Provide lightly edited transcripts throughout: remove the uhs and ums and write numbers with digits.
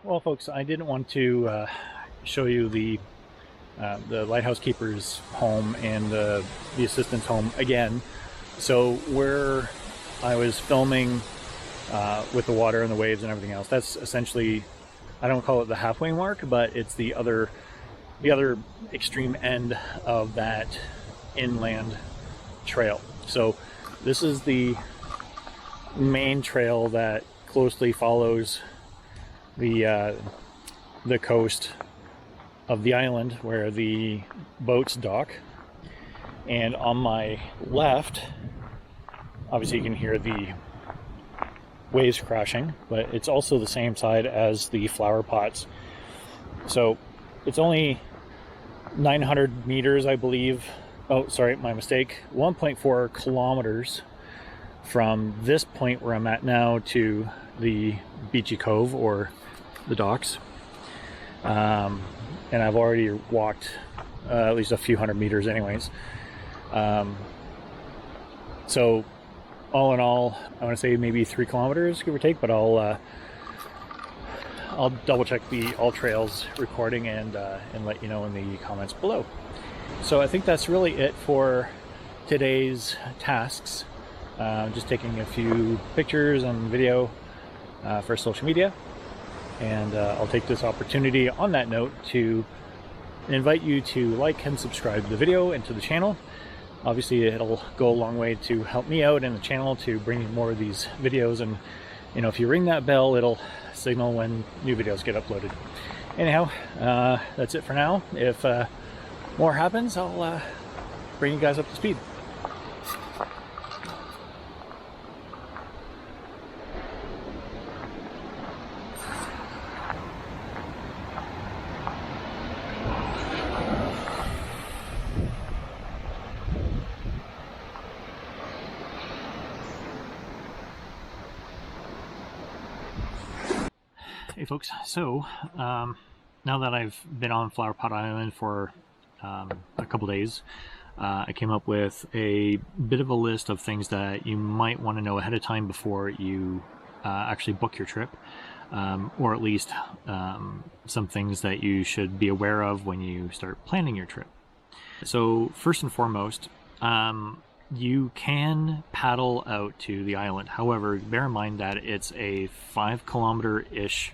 Well, folks, I didn't want to show you the lighthouse keeper's home and the assistant's home again. So where I was filming with the water and the waves and everything else, that's essentially, I don't call it the halfway mark, but it's the other extreme end of that inland trail. So this is the main trail that closely follows the coast of the island where the boats dock. And on my left, obviously you can hear the waves crashing, but it's also the same side as the flower pots. So it's only 900 meters, I believe. Oh, sorry, my mistake. 1.4 kilometers from this point where I'm at now to the beachy cove or the docks. And I've already walked at least a few hundred meters anyways. So all in all, I want to say maybe 3 kilometers, give or take, but I'll double check the All Trails recording and let you know in the comments below. So I think that's really it for today's tasks. Just taking a few pictures and video for social media. And I'll take this opportunity on that note to invite you to like and subscribe to the video and to the channel. Obviously it'll go a long way to help me out in the channel to bring you more of these videos, and you know, if you ring that bell, it'll signal when new videos get uploaded. Anyhow, that's it for now. If more happens, I'll bring you guys up to speed. Hey folks, so now that I've been on Flowerpot Island for a couple days, I came up with a bit of a list of things that you might want to know ahead of time before you actually book your trip, or at least some things that you should be aware of when you start planning your trip. So first and foremost, you can paddle out to the island. However, bear in mind that it's a 5 kilometer-ish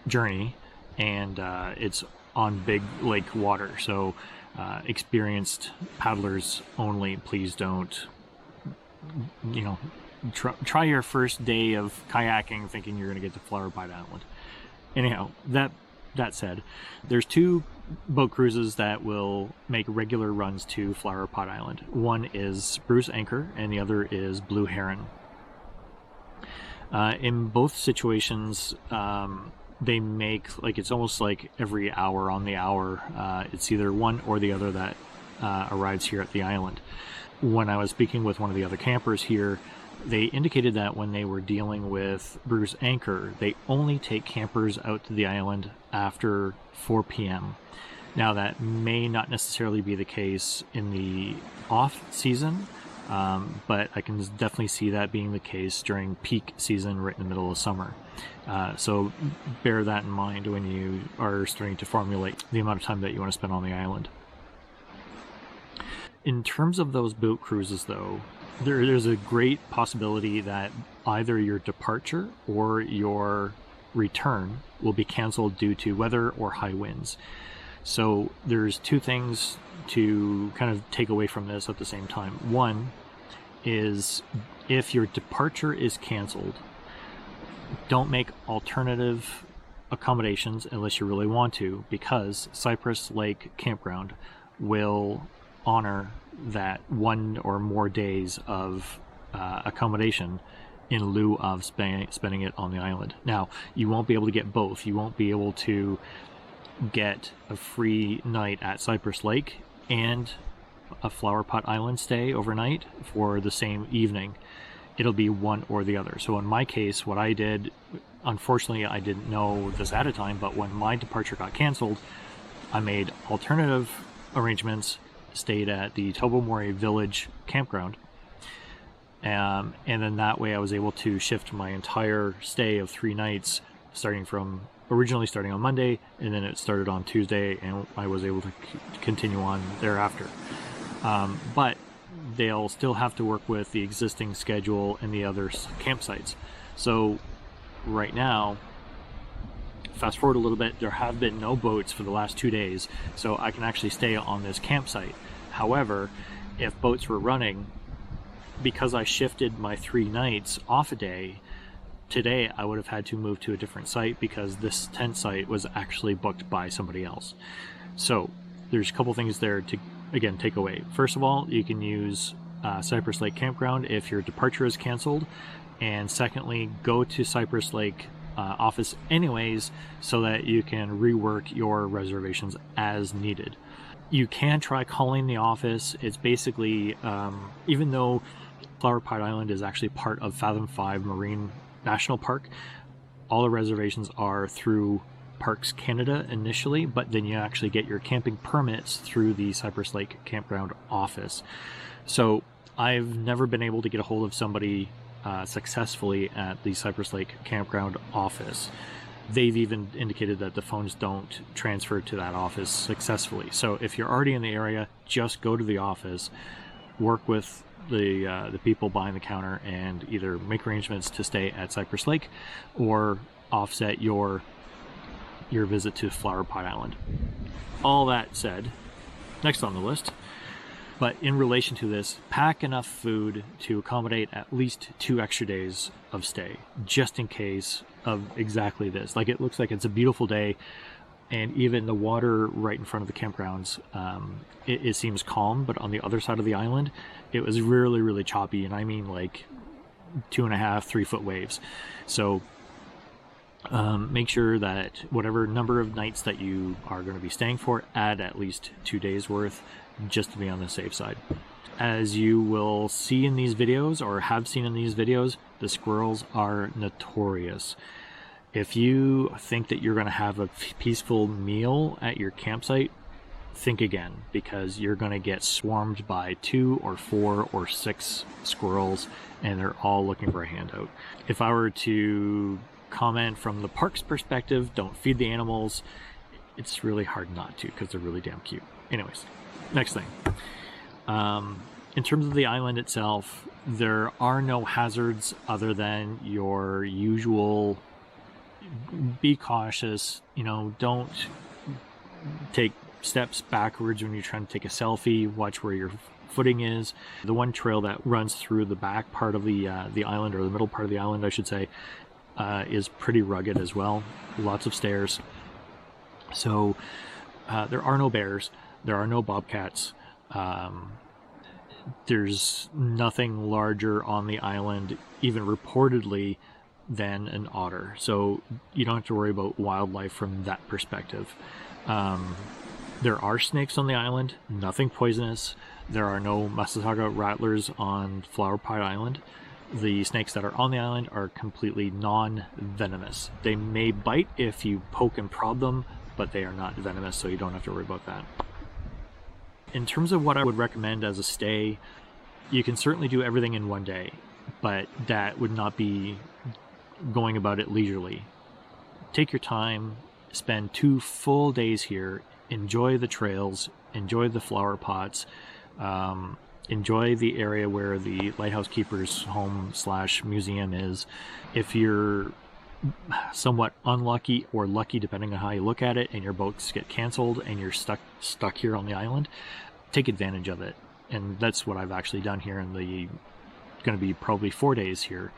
journey, and it's on big lake water, so experienced paddlers only. Please don't, you know, try your first day of kayaking thinking you're going to get to Flowerpot Island. Anyhow, that said, there's 2 boat cruises that will make regular runs to Flowerpot Island. One is Bruce Anchor and the other is Blue Heron. In both situations, they make, like, it's almost like every hour on the hour. It's either one or the other that arrives here at the island. When I was speaking with one of the other campers here, they indicated that when they were dealing with Bruce Anchor, they only take campers out to the island after 4 p.m. Now, that may not necessarily be the case in the off season, but I can definitely see that being the case during peak season right in the middle of summer. So bear that in mind when you are starting to formulate the amount of time that you want to spend on the island. In terms of those boat cruises, though, there's a great possibility that either your departure or your return will be canceled due to weather or high winds. So there's 2 things to kind of take away from this at the same time. One is, if your departure is canceled, don't make alternative accommodations unless you really want to, because Cypress Lake Campground will honor that 1 or more days of accommodation in lieu of spending it on the island. Now, you won't be able to get both. You won't be able to get a free night at Cypress Lake and a Flowerpot Island stay overnight for the same evening. It'll be one or the other. So in my case, what I did, unfortunately I didn't know this at a time, but when my departure got canceled, I made alternative arrangements, stayed at the Tobermory Village campground, and then that way I was able to shift my entire stay of 3 nights originally starting on Monday, and then it started on Tuesday, and I was able to continue on thereafter. But they'll still have to work with the existing schedule and the other campsites. So right now, fast forward a little bit, there have been no boats for the last 2 days, so I can actually stay on this campsite. However, if boats were running, because I shifted my 3 nights off a day, today I would have had to move to a different site because this tent site was actually booked by somebody else. So there's a couple things there to, again, take away. First of all, you can use Cypress Lake Campground if your departure is canceled. And secondly, go to Cypress Lake office anyways so that you can rework your reservations as needed. You can try calling the office. It's basically, even though Flowerpot Island is actually part of Fathom 5 Marine National Park, all the reservations are through Parks Canada initially, but then you actually get your camping permits through the Cypress Lake Campground office. So I've never been able to get a hold of somebody successfully at the Cypress Lake Campground office. They've even indicated that the phones don't transfer to that office successfully. So if you're already in the area, just go to the office, work with the people behind the counter, and either make arrangements to stay at Cypress Lake or offset your visit to Flowerpot Island. All that said, next on the list, but in relation to this, pack enough food to accommodate at least 2 extra days of stay, just in case of exactly this. Like, it looks like it's a beautiful day, and even the water right in front of the campgrounds, it seems calm, but on the other side of the island, it was really, really choppy, and I mean like 2.5, 3 foot waves. So make sure that whatever number of nights that you are going to be staying for, add at least 2 days worth, just to be on the safe side. As you will see in these videos, or have seen in these videos, the squirrels are notorious. If you think that you're going to have a peaceful meal at your campsite, think again, because you're going to get swarmed by 2 or 4 or 6 squirrels, and they're all looking for a handout. If I were to comment from the park's perspective, don't feed the animals. It's really hard not to, because they're really damn cute. Anyways, next thing. In terms of the island itself, there are no hazards other than your usual be cautious, don't take steps backwards when you're trying to take a selfie, watch where your footing is. The one trail that runs through the back part of the island, or the middle part of the island I should say, is pretty rugged as well. Lots of stairs. So there are no bears, there are no bobcats, there's nothing larger on the island, even reportedly, than an otter. So you don't have to worry about wildlife from that perspective. There are snakes on the island, nothing poisonous. There are no Massasauga rattlers on Flowerpot Island. The snakes that are on the island are completely non-venomous. They may bite if you poke and prod them, but they are not venomous, so you don't have to worry about that. In terms of what I would recommend as a stay, you can certainly do everything in one day, but that would not be going about it leisurely. Take your time, spend 2 full days here, enjoy the trails, enjoy the flower pots, enjoy the area where the lighthouse keeper's home / museum is. If you're somewhat unlucky or lucky, depending on how you look at it, and your boats get canceled and you're stuck here on the island, take advantage of it. And that's what I've actually done here in the going to be probably 4 days here,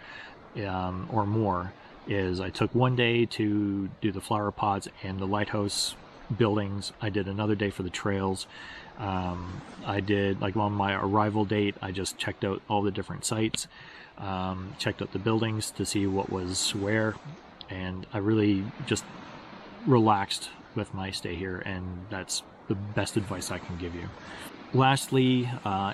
or more. Is I took 1 day to do the flower pots and the lighthouse buildings. I did another day for the trails. I did, like, on my arrival date, I just checked out all the different sites, checked out the buildings to see what was where, and I really just relaxed with my stay here, and that's the best advice I can give you. Lastly,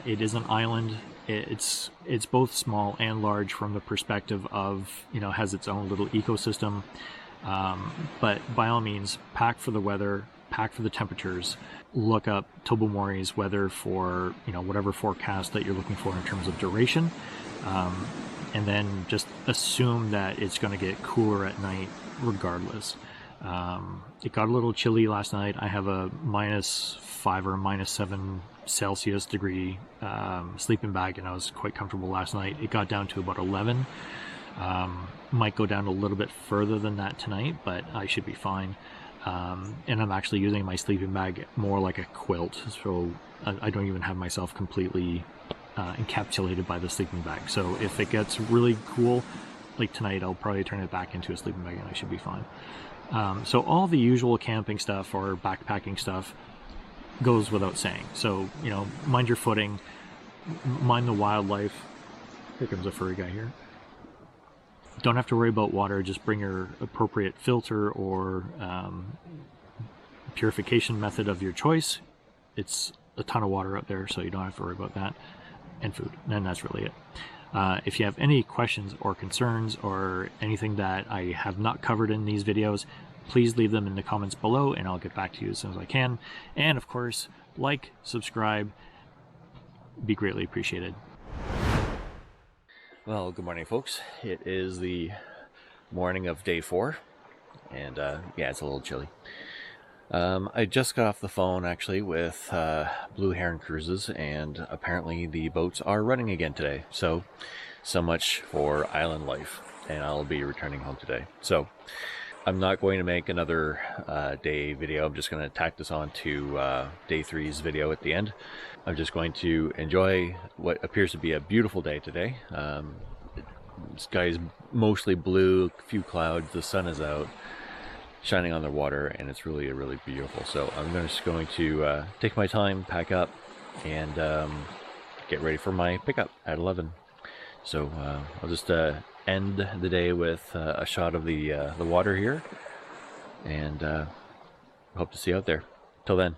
it is an island. It's both small and large from the perspective of, has its own little ecosystem. But by all means, pack for the weather, pack for the temperatures. Look up Tobermory's weather for, whatever forecast that you're looking for in terms of duration. and then just assume that it's going to get cooler at night regardless. It got a little chilly last night. I have a -5 or -7 Celsius degree sleeping bag, and I was quite comfortable last night. It got down to about 11. Might go down a little bit further than that tonight, but I should be fine. And I'm actually using my sleeping bag more like a quilt, so I don't even have myself completely encapsulated by the sleeping bag. So if it gets really cool, like tonight, I'll probably turn it back into a sleeping bag and I should be fine. So all the usual camping stuff or backpacking stuff goes without saying. So, you know, mind your footing, mind the wildlife. Here comes a furry guy here. Don't have to worry about water. Just bring your appropriate filter or purification method of your choice. It's a ton of water out there, so you don't have to worry about that. And food, and that's really it. If you have any questions or concerns or anything that I have not covered in these videos, please leave them in the comments below and I'll get back to you as soon as I can. And of course, like, subscribe, be greatly appreciated. Well, good morning, folks. It is the morning of day 4, and yeah, it's a little chilly. I just got off the phone actually with Blue Heron Cruises, and apparently the boats are running again today. So much for island life, and I'll be returning home today. So I'm not going to make another day video. I'm just going to tack this on to day 3's video at the end. I'm just going to enjoy what appears to be a beautiful day today. The sky is mostly blue, a few clouds, the sun is out, shining on the water, and it's really, really beautiful. So I'm just going to take my time, pack up, and get ready for my pickup at 11. So I'll just end the day with a shot of the water here, and hope to see you out there. Till then.